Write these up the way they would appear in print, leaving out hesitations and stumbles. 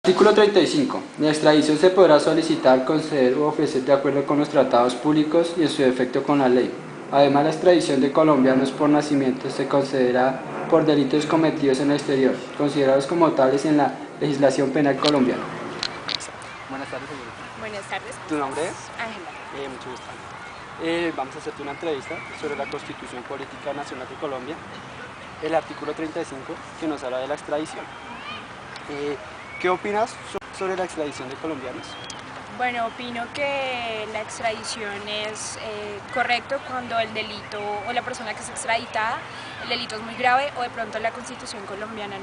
Artículo 35. La extradición se podrá solicitar, conceder u ofrecer de acuerdo con los tratados públicos y en su defecto con la ley. Además, la extradición de colombianos por nacimiento se concederá por delitos cometidos en el exterior, considerados como tales en la legislación penal colombiana. Buenas tardes, señorita. Buenas tardes. ¿Tu nombre es? Ángela. Mucho gusto. Vamos a hacerte una entrevista sobre la Constitución Política Nacional de Colombia, el artículo 35, que nos habla de la extradición. ¿Qué opinas sobre la extradición de colombianos? Bueno, opino que la extradición es correcto cuando el delito o la persona que es extraditada, el delito es muy grave o de pronto la Constitución colombiana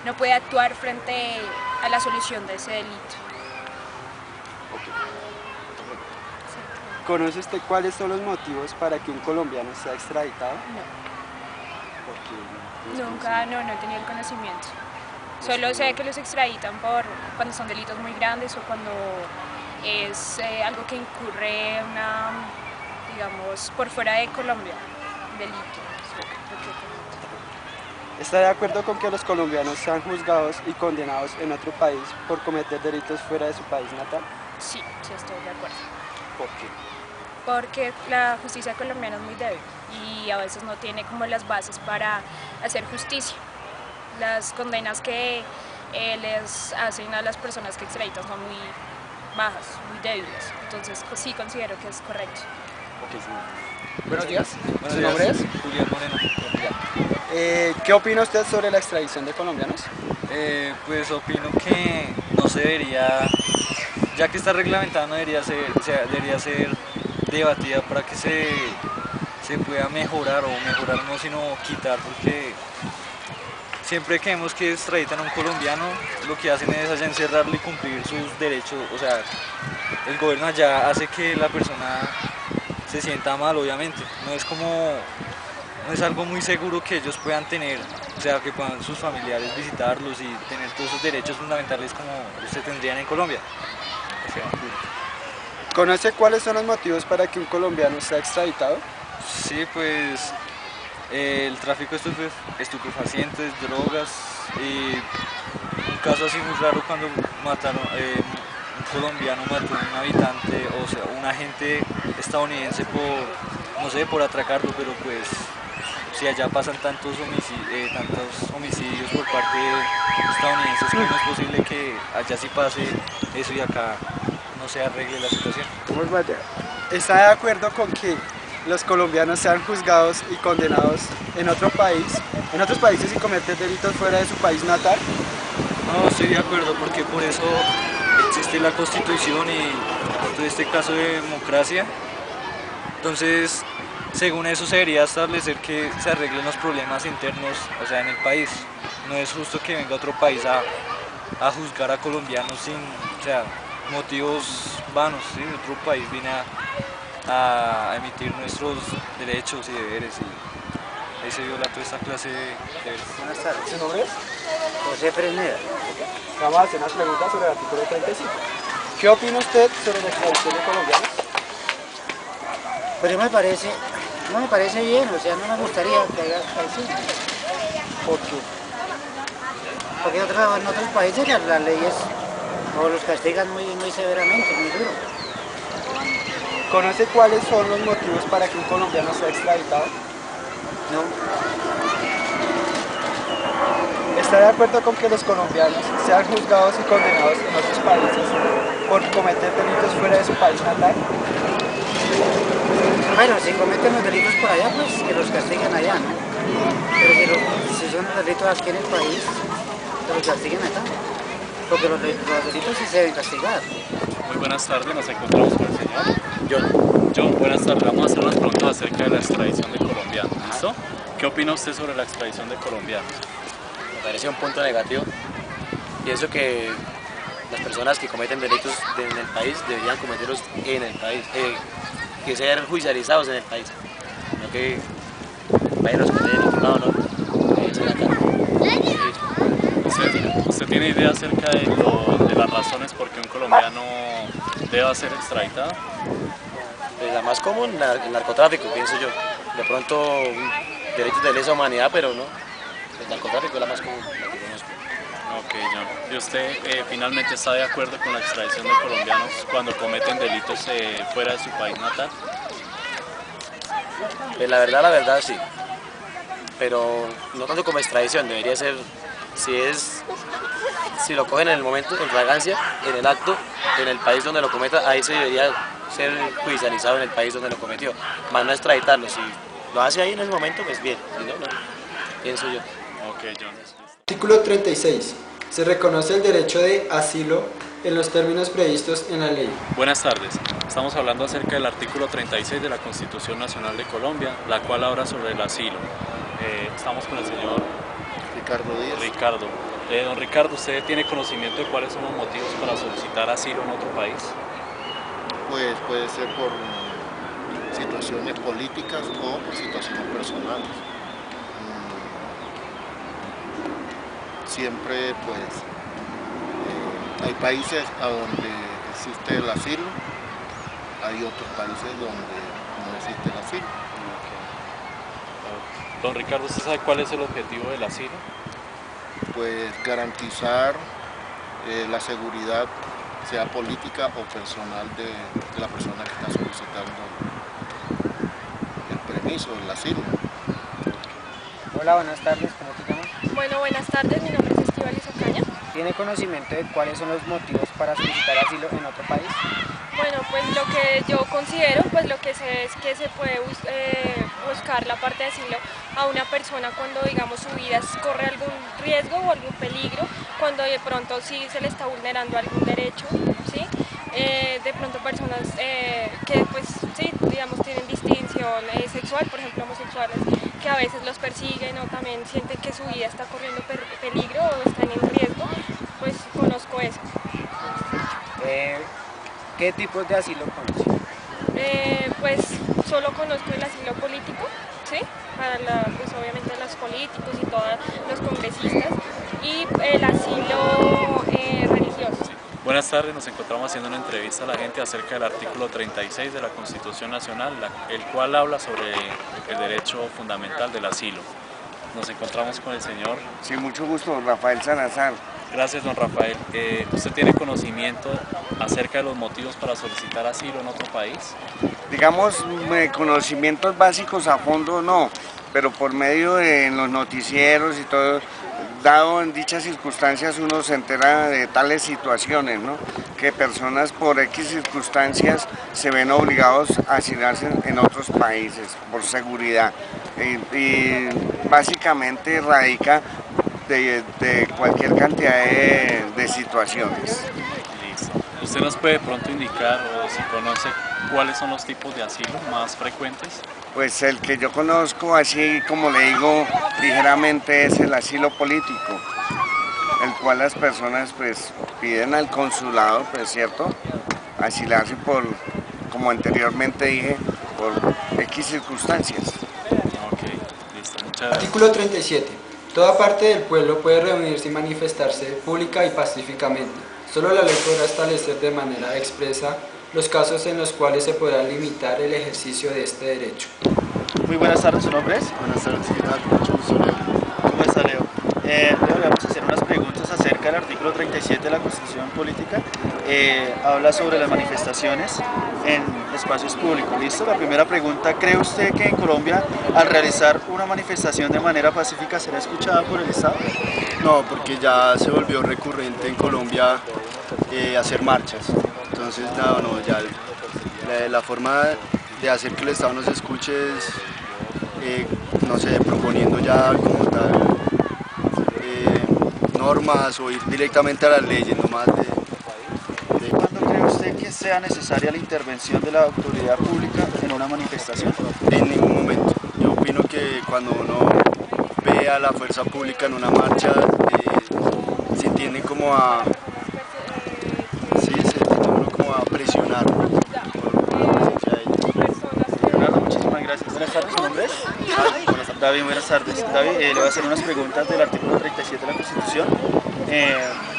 no puede actuar frente a la solución de ese delito. Okay. ¿Conoce usted cuáles son los motivos para que un colombiano sea extraditado? No. Porque Nunca, no he tenido el conocimiento. Solo sé que los extraditan cuando son delitos muy grandes o cuando es algo que incurre digamos, por fuera de Colombia, delito. ¿Está de acuerdo con que los colombianos sean juzgados y condenados en otro país por cometer delitos fuera de su país natal? Sí, estoy de acuerdo. ¿Por qué? Porque la justicia colombiana es muy débil y a veces no tiene como las bases para hacer justicia. Las condenas que les hacen a las personas que extraditan son muy bajas, muy débiles. Entonces, pues, sí considero que es correcto. Okay, sí. Buenos días. ¿Su días. nombre es? Julián Moreno. ¿Qué opina usted sobre la extradición de colombianos? Pues opino que no se debería, ya que está reglamentada, no debería ser debatida para que se pueda mejorar, o mejorar no, sino quitar, porque siempre que vemos que extraditan a un colombiano, lo que hacen es allá encerrarlo y cumplir sus derechos. O sea, el gobierno allá hace que la persona se sienta mal, obviamente. No es algo muy seguro que ellos puedan tener, o sea, que puedan sus familiares visitarlos y tener todos esos derechos fundamentales como se tendrían en Colombia. O sea, ¿Conoce cuáles son los motivos para que un colombiano sea extraditado? sí, pues el tráfico de estupefacientes, drogas, y un caso así muy raro cuando mataron, un colombiano mató a un habitante, o sea, un agente estadounidense por atracarlo, pero pues si allá pasan tantos homicidios por parte de estadounidenses, ¿cómo es posible que allá sí pase eso y acá no se arregle la situación? ¿Está de acuerdo con que los colombianos sean juzgados y condenados en otros países y cometer delitos fuera de su país natal? No, estoy de acuerdo, porque por eso existe la Constitución y todo este caso de democracia. Entonces, según eso se debería establecer que se arreglen los problemas internos, o sea, en el país. No es justo que venga otro país a juzgar a colombianos sin, o sea, motivos vanos, ¿sí? Otro país viene a emitir nuestros derechos y deberes, y ahí se viola toda esta clase de deberes. Buenas tardes. ¿Su nombre es? José Fresneda. Vamos a hacer unas preguntas sobre el artículo 35. ¿Qué opina usted sobre la extradición de colombianos? Pero no me parece bien, o sea, no me gustaría que haya así. ¿Por qué? Porque en otros países las leyes o los castigan muy severamente, muy duro. ¿Conoce cuáles son los motivos para que un colombiano sea extraditado? No, ¿Está de acuerdo con que los colombianos sean juzgados y condenados en otros países por cometer delitos fuera de su país natal? bueno, si cometen los delitos por allá, pues que los castiguen allá, ¿no? Pero si son delitos aquí en el país, que los castiguen acá. Porque los delitos sí se deben castigar. Muy buenas tardes, nos encontramos con el señor John, buenas tardes. Vamos a hacer unas preguntas acerca de la extradición de colombianos. ¿Listo? ¿Qué opina usted sobre la extradición de colombianos? Me parece un punto negativo. Pienso que las personas que cometen delitos en el país deberían cometerlos en el país, que ser judicializados en el país, no que vayan a cometer en ningún lado, no, que ser acá. ¿Usted tiene idea acerca de las razones por qué un colombiano deba ser extraditado? Pues la más común, el narcotráfico, pienso yo. De pronto, delitos de lesa humanidad, pero no. el narcotráfico es la más común, la que conozco. Ok, John. ¿Y usted finalmente está de acuerdo con la extradición de colombianos cuando cometen delitos fuera de su país natal? Pues la verdad sí, pero no tanto como extradición, debería ser, si lo cogen en el momento, en fragancia, en el acto, en el país donde lo cometa, ahí se debería ser judicializado en el país donde lo cometió, más no extraditarlo. Si lo hace ahí en ese momento, pues bien, si no, no, pienso yo. Ok, John. Artículo 36. Se reconoce el derecho de asilo en los términos previstos en la ley. Buenas tardes. Estamos hablando acerca del artículo 36 de la Constitución Nacional de Colombia, la cual habla sobre el asilo. Estamos con el señor Ricardo Díaz. Ricardo. Don Ricardo, ¿usted tiene conocimiento de cuáles son los motivos para solicitar asilo en otro país? Pues puede ser por situaciones políticas o por situaciones personales. Siempre pues hay países a donde existe el asilo, hay otros países donde no existe el asilo. Okay. Don Ricardo, ¿usted sabe cuál es el objetivo del asilo? Pues garantizar la seguridad, sea política o personal de la persona que está solicitando el permiso, el asilo. Hola, buenas tardes, ¿cómo te llamas? Bueno, buenas tardes, mi nombre es Estíbaliz Ocaña. ¿Tiene conocimiento de cuáles son los motivos para solicitar asilo en otro país? Bueno, pues lo que yo considero, pues lo que sé es que se puede buscar la parte de asilo a una persona cuando, digamos, su vida corre algún riesgo o algún peligro, cuando de pronto sí se le está vulnerando algún derecho, ¿sí? De pronto personas que, pues, sí, digamos, tienen distinción sexual, por ejemplo, homosexuales, que a veces los persiguen o también sienten que su vida está corriendo peligro o están en riesgo, pues conozco eso. ¿Qué tipos de asilo conoce? Pues solo conozco el asilo político, ¿sí? Para pues obviamente los políticos y todos los congresistas, y el asilo religioso. Buenas tardes, nos encontramos haciendo una entrevista a la gente acerca del artículo 36 de la Constitución Nacional, el cual habla sobre el derecho fundamental del asilo. Nos encontramos con el señor. Sí, mucho gusto, Rafael Salazar. Gracias, don Rafael. ¿Usted tiene conocimiento acerca de los motivos para solicitar asilo en otro país? Digamos, conocimientos básicos a fondo no, pero por medio de los noticieros y todo, dado en dichas circunstancias uno se entera de tales situaciones, ¿no? Que personas por X circunstancias se ven obligados a asilarse en otros países por seguridad. Y básicamente radica de cualquier cantidad de situaciones. Listo. ¿Usted nos puede de pronto indicar o si conoce cuáles son los tipos de asilo más frecuentes? Pues el que yo conozco, así como le digo ligeramente, es el asilo político, el cual las personas pues piden al consulado, pues cierto, asilarse por, como anteriormente dije, por X circunstancias. Ok, listo, muchas gracias. Artículo 37. Toda parte del pueblo puede reunirse y manifestarse pública y pacíficamente. Solo la ley podrá establecer de manera expresa los casos en los cuales se podrá limitar el ejercicio de este derecho. Muy buenas tardes, ¿su nombre es? Buenas tardes, ¿qué tal? Mucho gusto, Leo. ¿Cómo está, Leo? Leo, le vamos a hacer unas preguntas acerca del artículo 37 de la Constitución Política. Habla sobre las manifestaciones en espacios públicos. ¿Listo? La primera pregunta, ¿cree usted que en Colombia al realizar una manifestación de manera pacífica será escuchada por el Estado? No, porque ya se volvió recurrente en Colombia hacer marchas. Entonces, no, ya la forma de hacer que el Estado nos escuche es, no sé, proponiendo ya como tal normas o ir directamente a las leyes, no más de... ¿Cuándo cree usted que sea necesaria la intervención de la autoridad pública en una manifestación? En ningún momento. Yo opino que cuando uno ve a la fuerza pública en una marcha, se tiende como a... Sí, se tiende uno como a presionar por la presencia de ellos. Nada, muchísimas gracias. Buenas tardes, ¿su nombre es? David, buenas tardes. David, le voy a hacer unas preguntas del artículo 37 de la Constitución.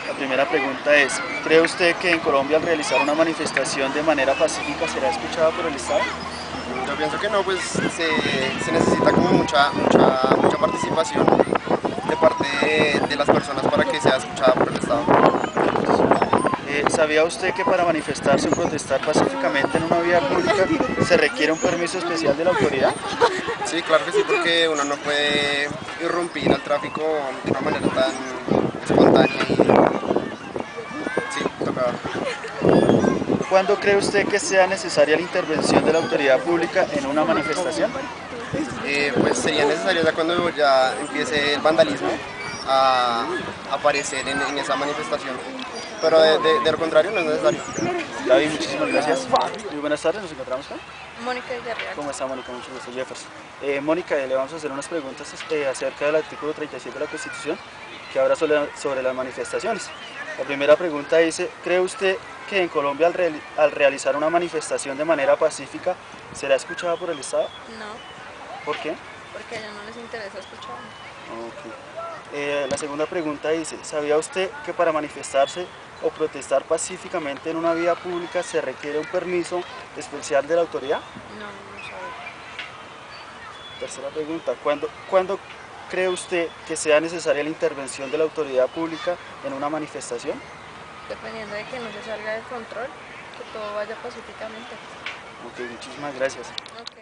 La primera pregunta es, ¿cree usted que en Colombia al realizar una manifestación de manera pacífica será escuchada por el Estado? Yo pienso que no, pues se necesita como mucha participación de de las personas para que sea escuchada por el Estado. ¿Sabía usted que para manifestarse o protestar pacíficamente en una vía pública se requiere un permiso especial de la autoridad? Sí, claro que sí, porque uno no puede irrumpir al tráfico de una manera tan espontánea y... sí, toca. ¿Cuándo cree usted que sea necesaria la intervención de la autoridad pública en una manifestación? Pues sería necesario ya cuando ya empiece el vandalismo a aparecer en esa manifestación. Pero de lo contrario no es necesario. David, muchísimas gracias. Muy buenas tardes, nos encontramos con Mónica Villarreal. ¿Cómo está, Mónica? Mucho gusto, Jefferson. Mónica, le vamos a hacer unas preguntas acerca del artículo 37 de la Constitución que habla sobre las manifestaciones. La primera pregunta dice, ¿cree usted que en Colombia al realizar una manifestación de manera pacífica será escuchada por el Estado? No, ¿Por qué? porque a ellos no les interesa escuchar. La segunda pregunta dice, ¿sabía usted que para manifestarse o protestar pacíficamente en una vía pública se requiere un permiso especial de la autoridad? No, no sabía. Tercera pregunta, ¿cuándo cree usted que sea necesaria la intervención de la autoridad pública en una manifestación? Dependiendo de que no se salga de control, que todo vaya pacíficamente. Ok, muchísimas gracias. Okay.